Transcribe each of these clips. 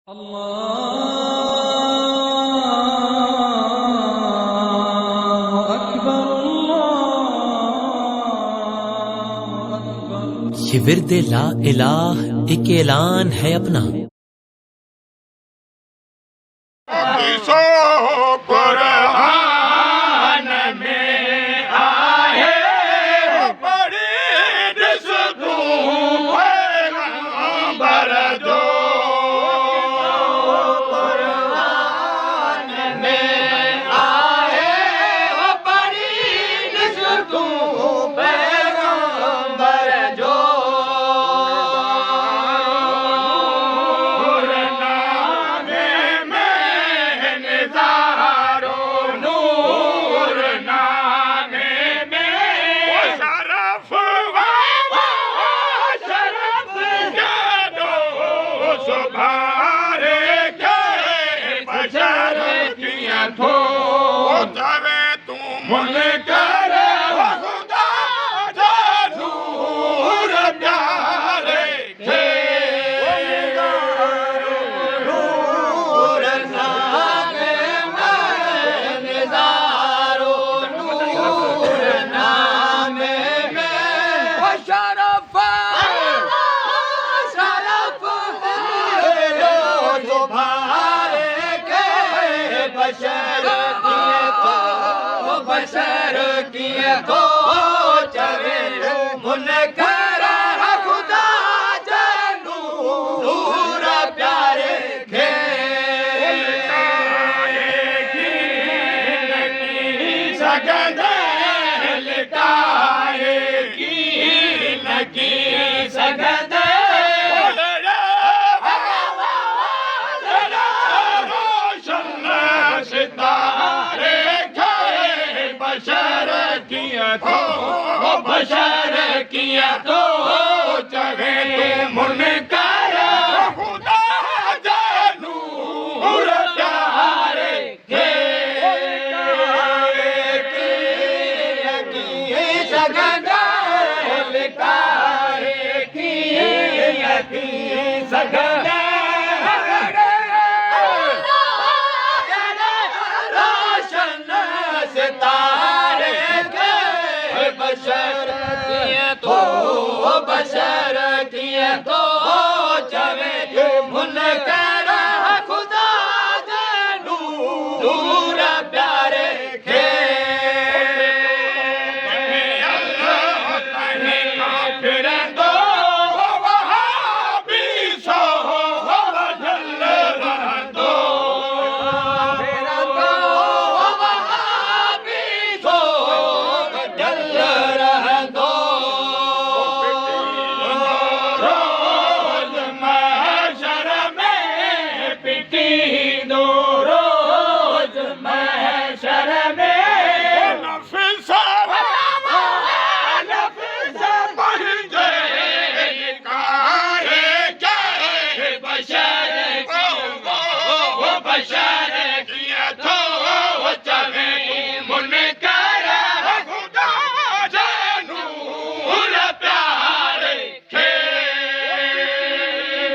ये विर्द ला इलाह एक ऐलान है अपना। कुरान में आए बड़ी जिसको पैगंबर दो। कुरान में आए बड़ी जिसको पैगंबर जो। नूर नामे में निज़ारो नूर नामे में शरफ शरफ जानो सुभारे के बशर किया थो तवे तू मन कर खुदा नूर प्यारे के नूर नामे में निज़ारो नूर नामे में शरफ शरफ लो सुभारे के बशर किए तो चले मुनकर खुदा जानू नूर प्यारे के सकद लिटाएगी नकी सकद रोशन सितारे के बशर किया तो बशर किया तो चले मुनकर खुदा जानू नूर प्यारे के सकद लिटाएगी सकद रोशन सितारे के बशर किए तो चले मुनकर खुदा जानू नूर प्यारे के काफिर दो वहाबी सो जल दो वहाबी सो जल दो। रोज महशर में पिटी दो रोज महशर में नफसा बशर किया तो चले मुनकर खुदा जानू नूर प्यारे के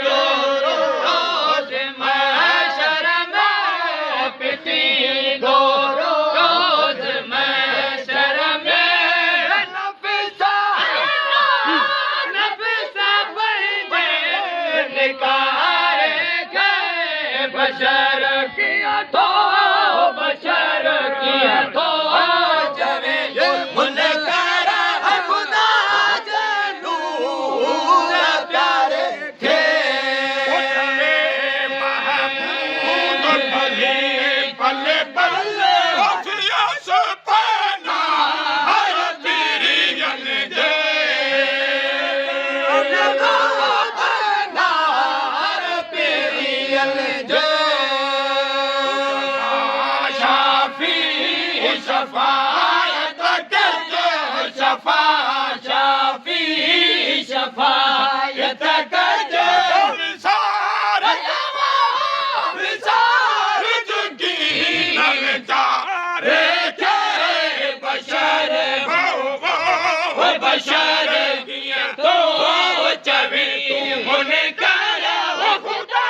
रोज महशर में पिटी दो रोज महशर में नफसा निकारे गए बशर किया तो चले मुनकर खुदा जानू नूर प्यारे के महमूद भले पल्ले पल्ले होशियास पना हर तेरी जन दे हर तेरी जन दे शाफी शफायत करके शाफी शफायत करके विसार जुगी नलचारे के बशर बशर किया तो चले मुनकर खुदा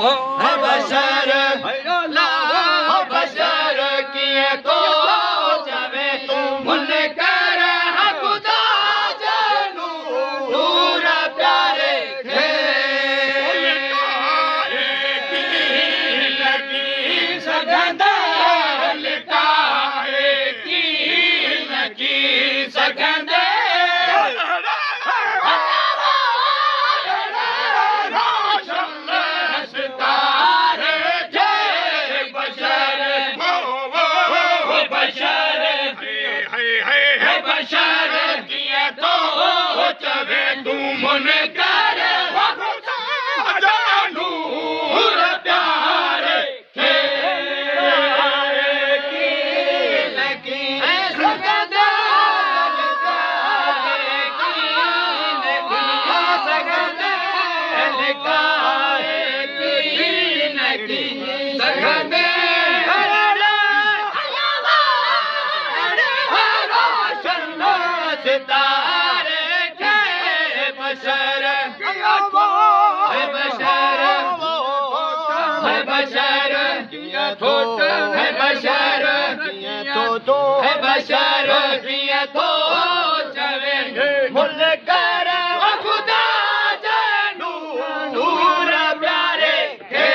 है बशर बशर किए तो जावे तू मुनकर है खुदा जानू नूर प्यारे थे लगी सगंदा लिटाए की लगी सगंदे बशर तो चवे मुल कर खुदा जानू नूर प्यारे थे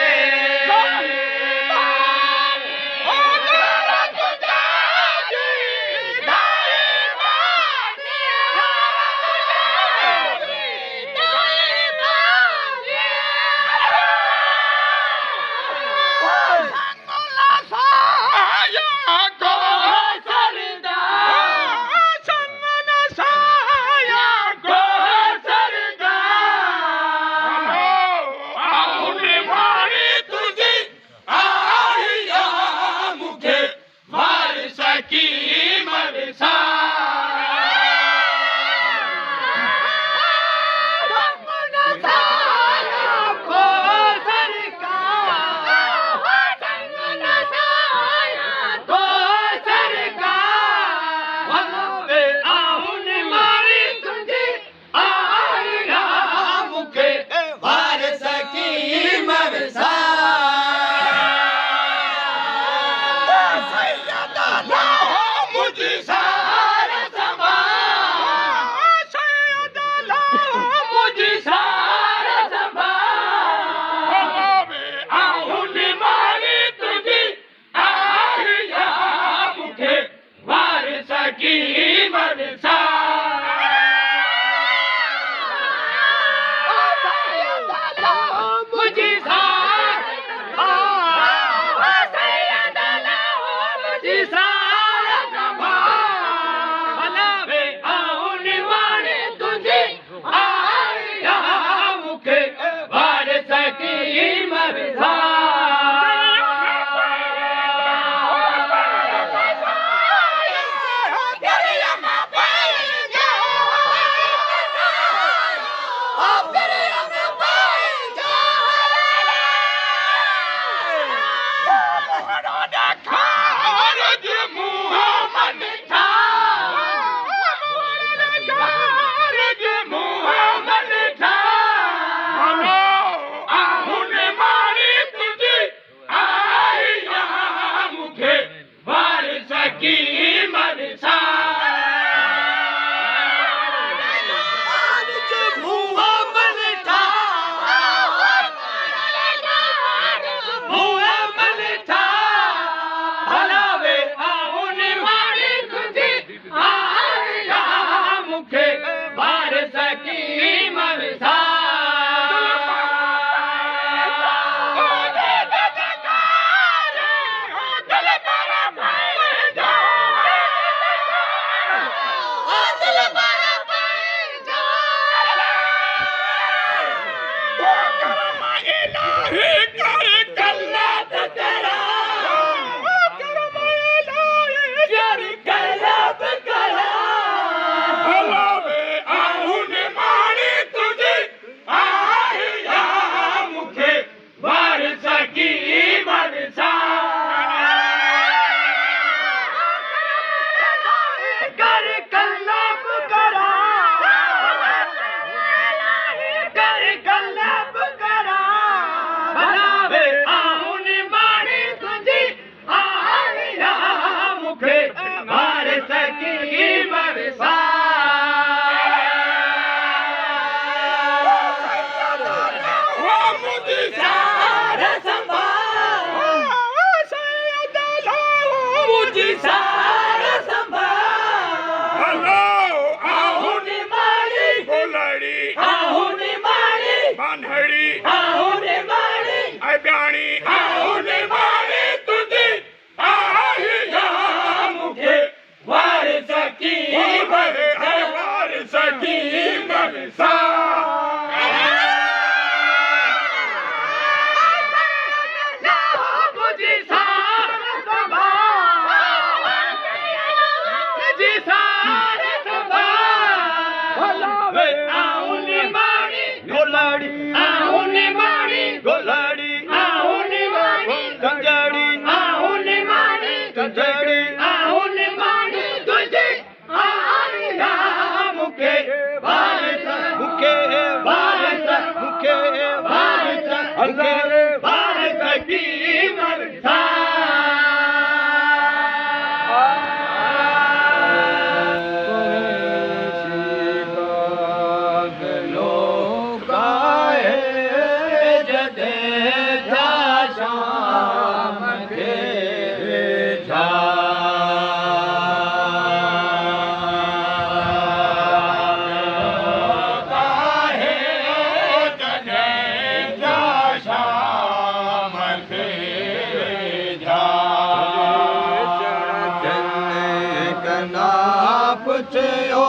पुछियो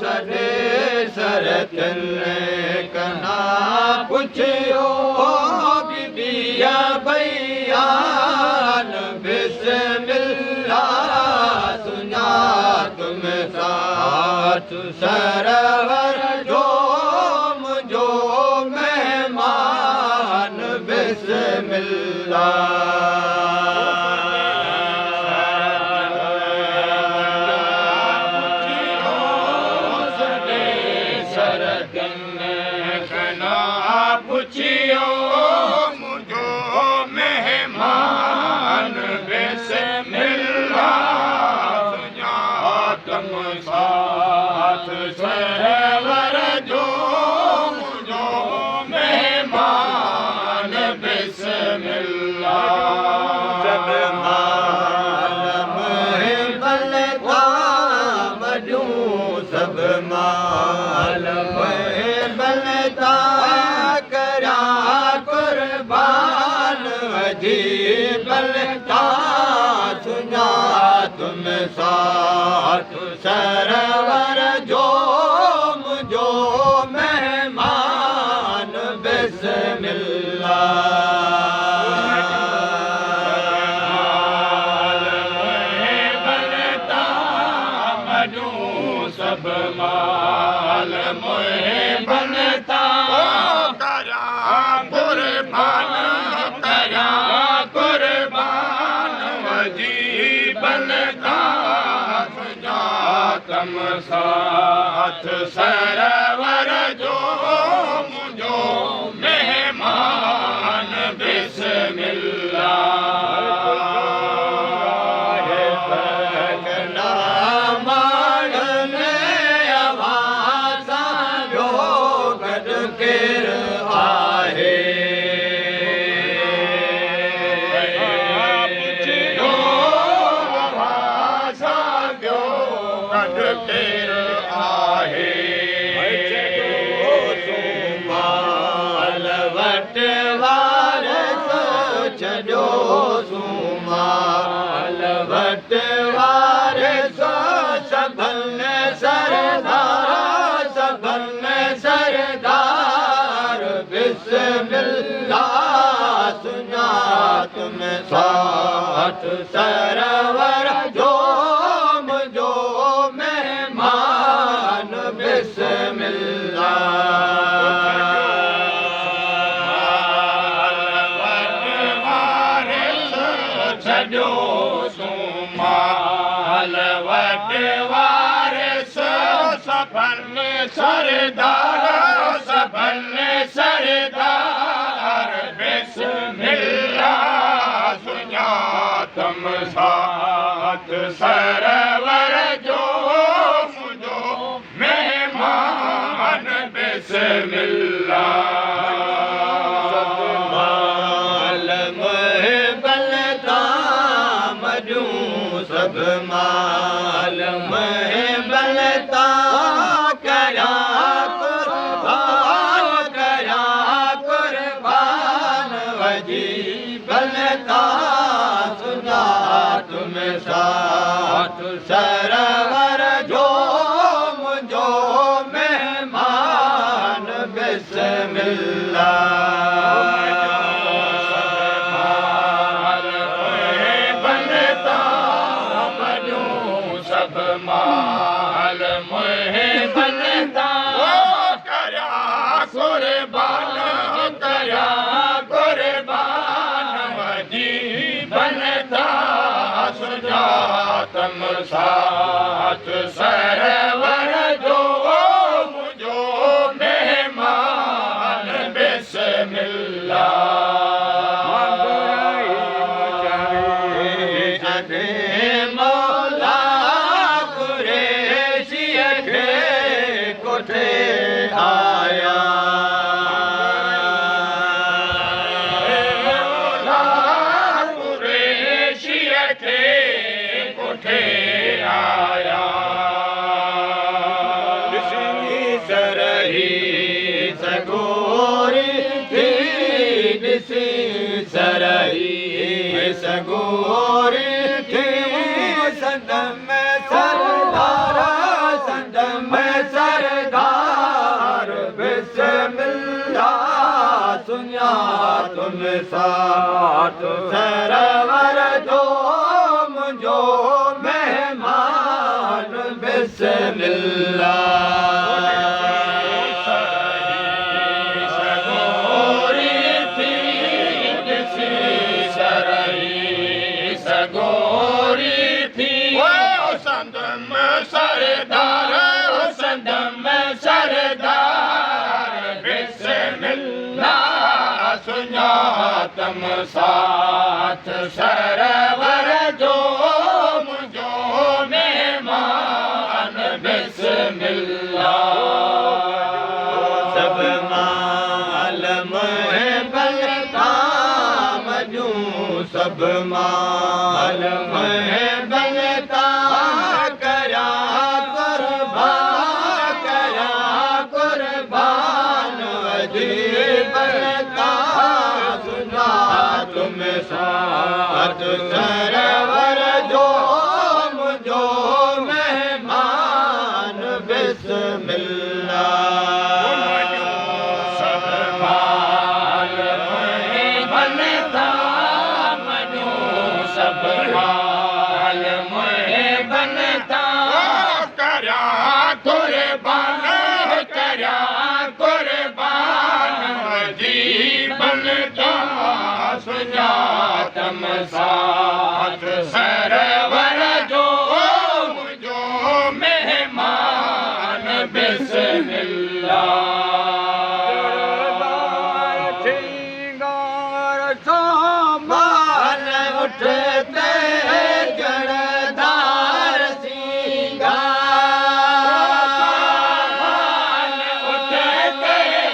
सॾे सरतन कना पुछियो बिबिया बयान बिस्मिल्लाह सुञा तुम साथ सरवर जो मुझो मेहमान बिस्मिल्लाह पुछियो मुझो मेहमान बिस्मिल्लाह सुञा तुम साथ सरवर जो मुझो मेहमान बिस्मिल्लाह सब मालम बलता मजू सब मालम बलता बलता सुञा तुम साथ सरवर जो मुझो मेहमान बिस्मिल्लाह बलता मजू सब माल मोहे बनता तम साथ सरवर जो मुझो मेहमान बिस्मिल्लाह माणने आवाज़ा जो गड केर आहे केर आहे सुमाल वट वारस छॾियो सुमाल वट वारस सभन सरदार बिस्मिल्लाह सुञा तुम साथ सरवर जो मुझो मेहमान बिस्मिल्लाह छॾियो सुमाल वट वारिस सभन सरदार बिस्मिल्लाह सुञा तुम साथ सरवर जो मुझो मेहमान बिस्मिल्लाह सब माल में बलता करा कुर्बान वजी बलता सुना तुम साथ सरवर जो मुझो मेहमान बिस्मिल्लाह माल मोहे बनता कुर्बान वजी बनता सुञा तुम साथ सरवर जो मुझो मेहमान बिस्मिल्लाह आया कुरैशिया के कोठे आया सरही सगोरी थी सरही सगोरी थी सदम सरदारा साथ सरवर जो मुझो मेहमान बिस्मिल्लाह तम साथ सरवर जो मुझो मेहमान बिस्मिल्लाह सब मालम है बलता मजू सब मालम है बलता करा कुर्बान अजीब तुम साथ सरवर जो मुझो मेहमान बिस्मिल्लाह सब माल में बनता मनो सब माल में बनता करा कुर्बान अजीब बनता तम साथ सरवर जो मुझो मेहमान बिस्मिल्लाह सामान उठते जड़दार सिंगार उठते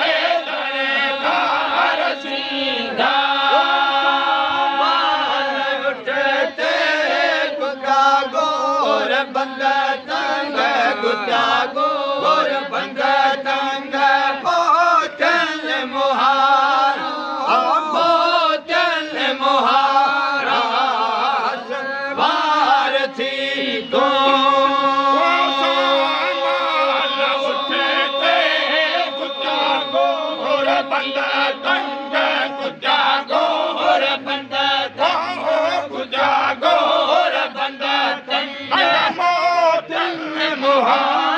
जड़दार गोर बंग तंग बोचल मुहारा वार थी तो उठते गुजा गोर बंग तंग गुजा गोर बंग गुजा गोर बंग तंग मुहारा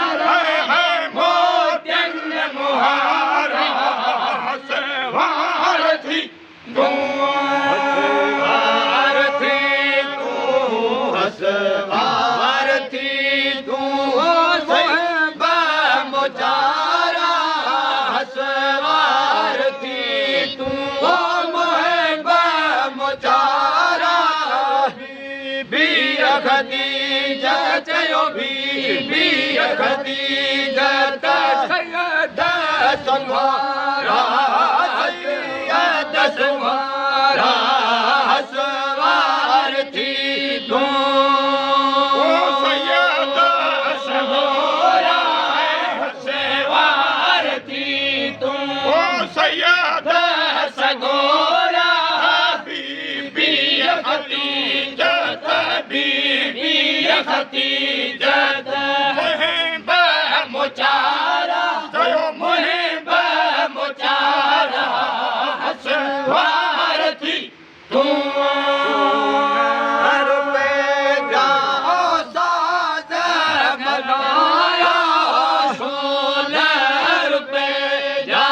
खदीजा चयो भी खदीजा सैयद संवारा सैयद संवारा सवार थी तू सैयद संवारा सवार थी तू सैयद सगोरा बीबी खदीजा खतीजत मुहिब मुचारा मुहिब मुचारा हसवार थी तू पे जाओ साज बनाया सोलर पे जा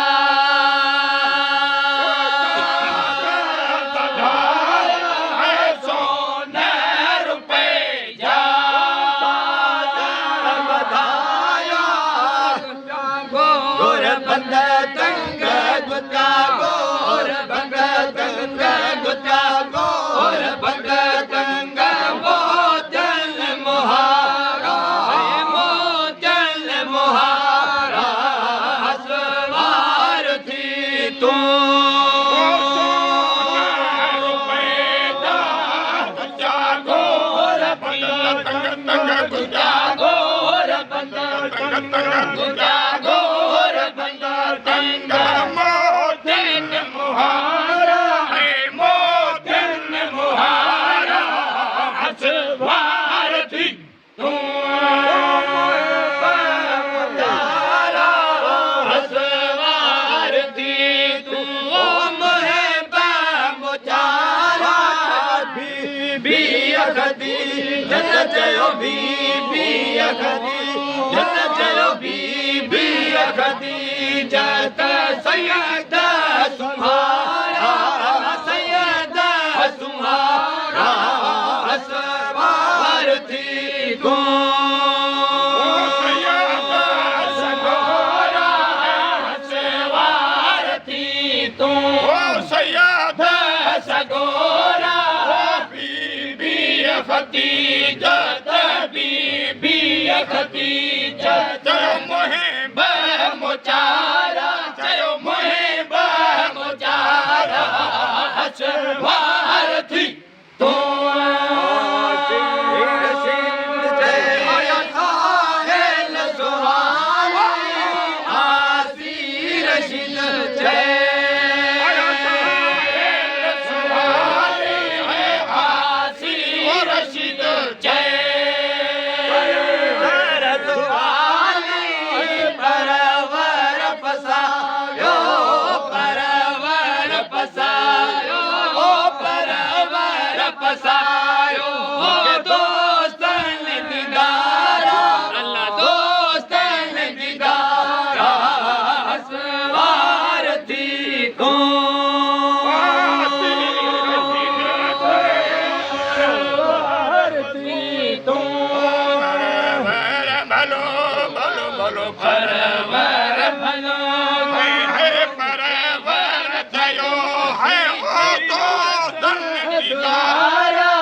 बंग तंग गुजा गोर बंग तंग गुजा गोर बंग तंग मोचल मुहारा हसवार थी तू गुजा गोर बंग तंग गुजा गोर बंग तंग गुजा बीबी अखदी जत चयो बीबी अखदी जत चयो बीबी अखदी जत सैयद तुम्हारा सैयद तुम्हारा सवार थी तू सैयद सगोरा सवार थी तू सैयद सगोरा बीबी खतीजत बीबी खतीजत मोहे बमुचारा चयो मोहे बमुचारा सवार थी तू पसायो दोस्तन दीदारा अल्लाह दोस्तन दीदारा सवार थी तू सवार थी तू भलो भलो भलो परवर भलो है परवर थयो है वो दोस्तन दीदारा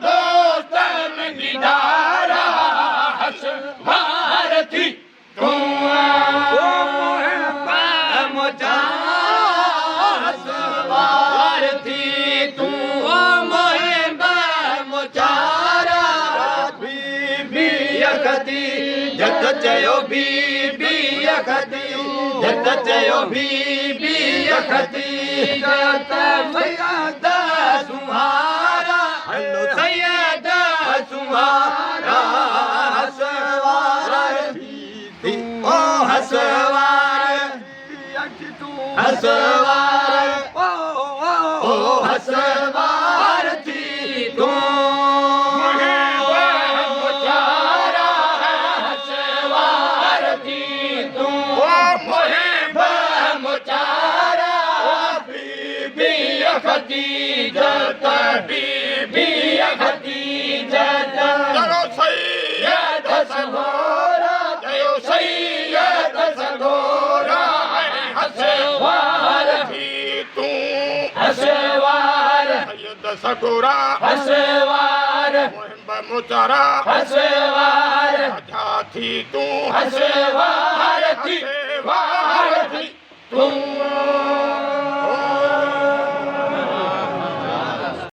दोस्तन दीदारा सवार थी तू सवार थी तू मोहे बमुचारा बीबी अखदी जत चयो बीबी अखदी जत चयो बीबी अखदी जत सैयद तुम्हारा सैयद तुम्हारा सवार थी ओ हसवार हसवार ओ हसवार थी तू बमुचारा हसवार थी तू मोहे बमुचारा बीबी खतीजत बीबी खतीजत चलो सैयद सगोरा चलो सैयद सगोरा हसवार थी तू हसवार सैयद सगोरा हसवार बमुचारा हसवार थी तू हसवार थी तू